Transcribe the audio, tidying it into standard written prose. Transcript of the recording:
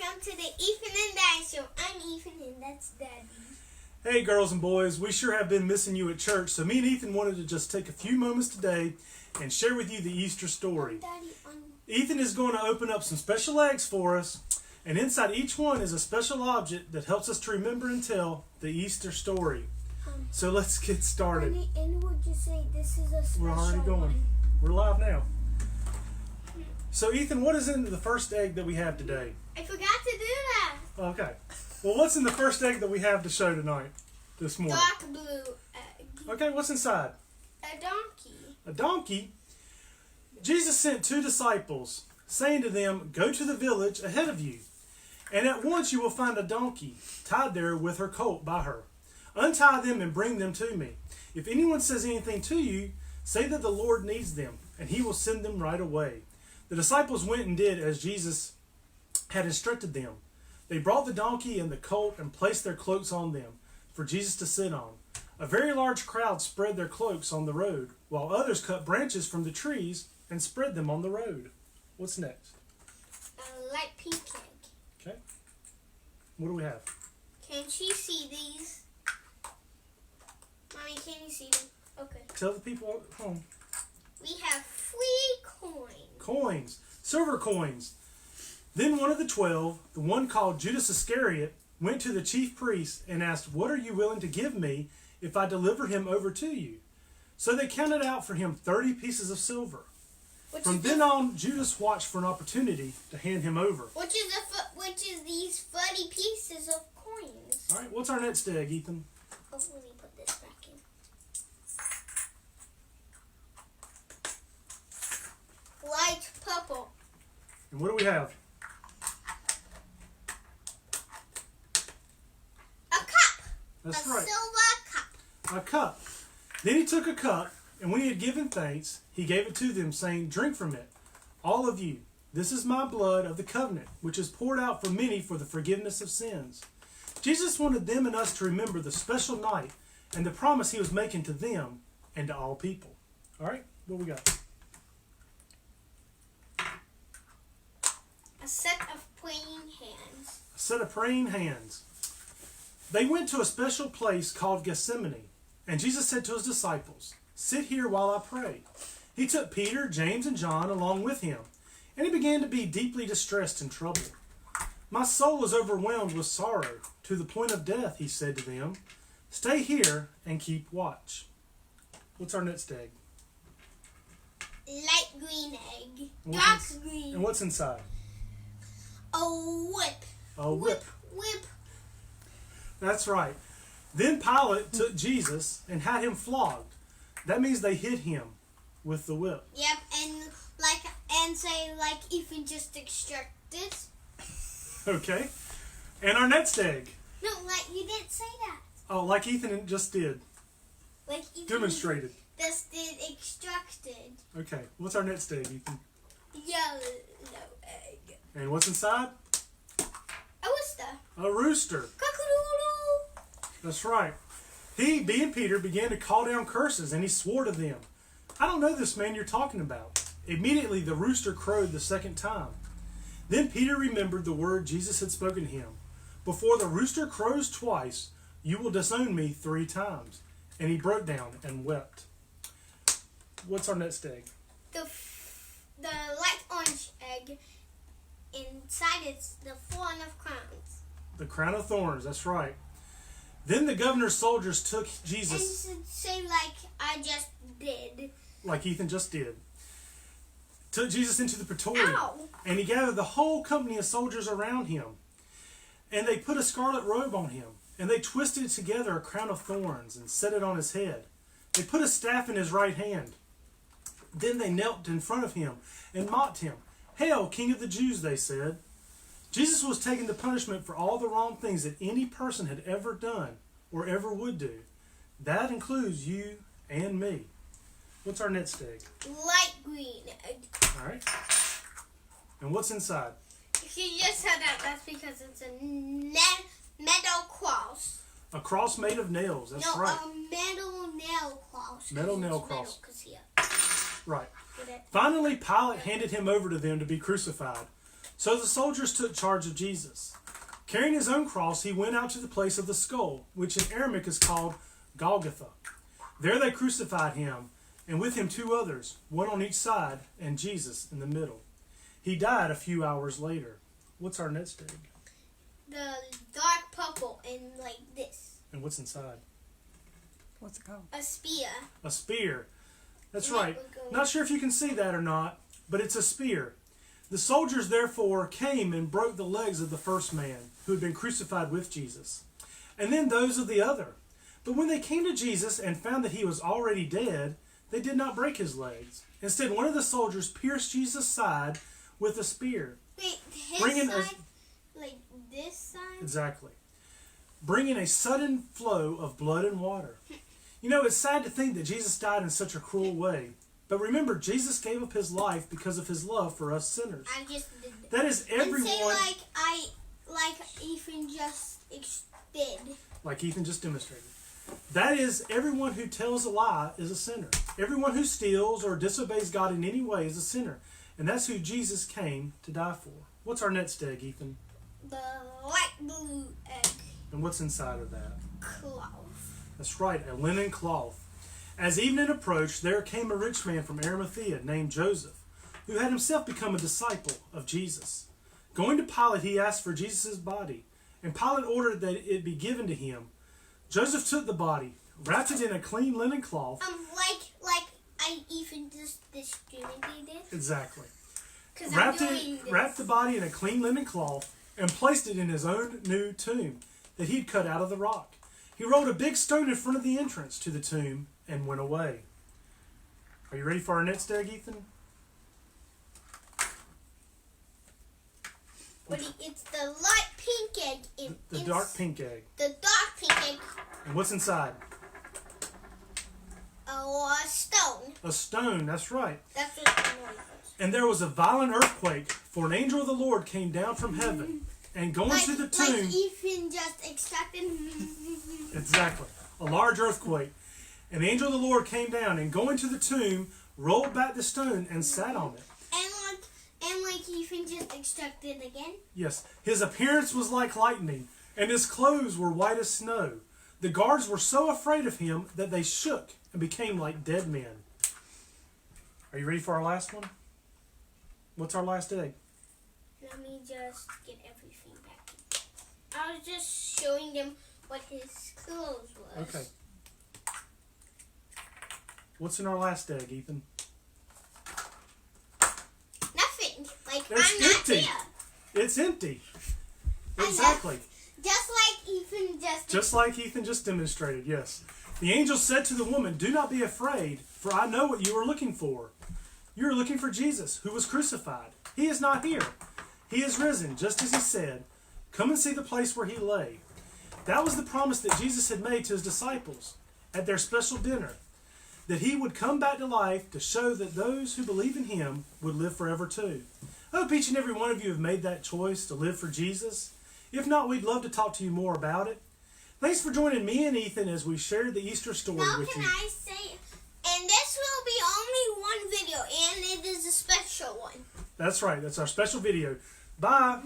welcome to the Ethan and Daddy Show. I'm Ethan and that's Daddy. Hey girls and boys, we sure have been missing you at church, so me and Ethan wanted to just take a few moments today and share with you the Easter story. Ethan is going to open up some special eggs for us, and inside each one is a special object that helps us to remember and tell the Easter story. So let's get started. And would you say this is a special We're already going. one? We're live now. So Ethan, what is in the first egg that we have today? I forgot to do that. Okay. Well, what's in the first egg that we have to show tonight, this morning? Dark blue egg. Okay, what's inside? A donkey. A donkey? Jesus sent 2 disciples, saying to them, "Go to the village ahead of you, and at once you will find a donkey tied there with her colt by her. Untie them and bring them to me. If anyone says anything to you, say that the Lord needs them, and he will send them right away." The disciples went and did as Jesus had instructed them. They brought the donkey and the colt and placed their cloaks on them for Jesus to sit on. A very large crowd spread their cloaks on the road, while others cut branches from the trees and spread them on the road. What's next? A light pink egg. Okay. What do we have? Can she see these? Mommy, can you see them? Okay. Tell the people at home. We have 3 coins. Coins. Silver coins. Then one of the 12, the one called Judas Iscariot, went to the chief priests and asked, "What are you willing to give me if I deliver him over to you?" So they counted out for him 30 pieces of silver. From then on, Judas watched for an opportunity to hand him over. Which is these 30 pieces of coins. All right, what's our next egg, Ethan? Oh, let me put this back in. Light purple. And what do we have? A cup. That's a right. silver cup. A cup. Then he took a cup, and when he had given thanks, he gave it to them, saying, "Drink from it, all of you. This is my blood of the covenant, which is poured out for many for the forgiveness of sins." Jesus wanted them and us to remember the special night and the promise he was making to them and to all people. All right, what we got? A set of praying hands. A set of praying hands. They went to a special place called Gethsemane, and Jesus said to his disciples, "Sit here while I pray." He took Peter, James, and John along with him, and he began to be deeply distressed and troubled. "My soul is overwhelmed with sorrow, to the point of death," he said to them. "Stay here and keep watch." What's our next egg? Light green egg. And Dark what's green. And what's inside? A whip. A whip. Whip. That's right. Then Pilate took Jesus and had him flogged. That means they hit him with the whip. Yep, and say like Ethan just extracted. Okay. And our next egg. No, like you didn't say that. Oh, like Ethan just did. Like Ethan Demonstrated. just did extracted. Okay. What's our next egg, Ethan? Yellow egg. And what's inside? A rooster. A rooster. Cock-a-doodle. That's right. He, being Peter, began to call down curses, and he swore to them, "I don't know this man you're talking about." Immediately the rooster crowed the second time. Then Peter remembered the word Jesus had spoken to him. "Before the rooster crows twice, you will disown me 3 times." And he broke down and wept. What's our next egg? The light orange egg. Inside it's the thorn of crowns. The crown of thorns, that's right. Then the governor's soldiers took Jesus, And say like I just did. like Ethan just did, took Jesus into the praetorium. Ow. And he gathered the whole company of soldiers around him. And they put a scarlet robe on him. And they twisted together a crown of thorns and set it on his head. They put a staff in his right hand. Then they knelt in front of him and mocked him. "Hail, King of the Jews," they said. Jesus was taking the punishment for all the wrong things that any person had ever done or ever would do. That includes you and me. What's our next egg? Light green egg. All right. And what's inside? If you just said that, that's because it's a metal cross. A cross made of nails. That's right. No, a metal nail cross. Metal nail cross. Metal, 'cause here. Right. Get it? Finally, Pilate handed him over to them to be crucified. So the soldiers took charge of Jesus. Carrying his own cross, he went out to the place of the skull, which in Aramaic is called Golgotha. There they crucified him, and with him 2 others, one on each side, and Jesus in the middle. He died a few hours later. What's our next egg? The dark purple and like this. And what's inside? What's it called? A spear. A spear. That's And right. that would go- Not sure if you can see that or not, but it's a spear. The soldiers therefore came and broke the legs of the first man who had been crucified with Jesus, and then those of the other. But when they came to Jesus and found that he was already dead, they did not break his legs. Instead, one of the soldiers pierced Jesus' side with a spear. Wait, his Bringing side? Like this side? Exactly. Bringing a sudden flow of blood and water. You know, it's sad to think that Jesus died in such a cruel way. But remember, Jesus gave up his life because of his love for us sinners. I just did that. That is everyone... And say like Ethan just did. Like Ethan just demonstrated. That is, everyone who tells a lie is a sinner. Everyone who steals or disobeys God in any way is a sinner. And that's who Jesus came to die for. What's our next egg, Ethan? The light blue egg And what's inside of that? cloth. That's right, a linen cloth. As evening approached, there came a rich man from Arimathea named Joseph, who had himself become a disciple of Jesus. Going to Pilate, he asked for Jesus' body, and Pilate ordered that it be given to him. Joseph took the body, wrapped it in a clean linen cloth. Like I even just distributed it. Exactly. Because I'm doing this. Wrapped the body in a clean linen cloth and placed it in his own new tomb that he'd cut out of the rock. He rolled a big stone in front of the entrance to the tomb and went away. Are you ready for our next egg, Ethan? It's the light pink egg. The dark pink egg. The dark pink egg. And what's inside? A stone. A stone, that's right. That's what the noise is. And there was a violent earthquake, for an angel of the Lord came down from heaven, and going to the tomb... Like Ethan just extracted. Exactly. A large earthquake. And the angel of the Lord came down, and going to the tomb, rolled back the stone and sat on it. And like Ethan just extracted again. Yes. His appearance was like lightning, and his clothes were white as snow. The guards were so afraid of him that they shook and became like dead men. Are you ready for our last one? What's our last egg? Let me just get everything back. I was just showing them what his clothes was. Okay. What's in our last egg, Ethan? Nothing. Like It's I'm not empty. here. It's empty. I know. Exactly. Just like Ethan Just like Ethan just demonstrated, yes. The angel said to the woman, "Do not be afraid, for I know what you are looking for. You are looking for Jesus, who was crucified. He is not here. He is risen, just as he said. Come and see the place where he lay." That was the promise that Jesus had made to his disciples at their special dinner, that he would come back to life to show that those who believe in him would live forever too. I hope each and every one of you have made that choice to live for Jesus. If not, we'd love to talk to you more about it. Thanks for joining me and Ethan as we shared the Easter story Now with can you. I say, and this will be only one video, and it is a special one. That's right. That's our special video. Bye.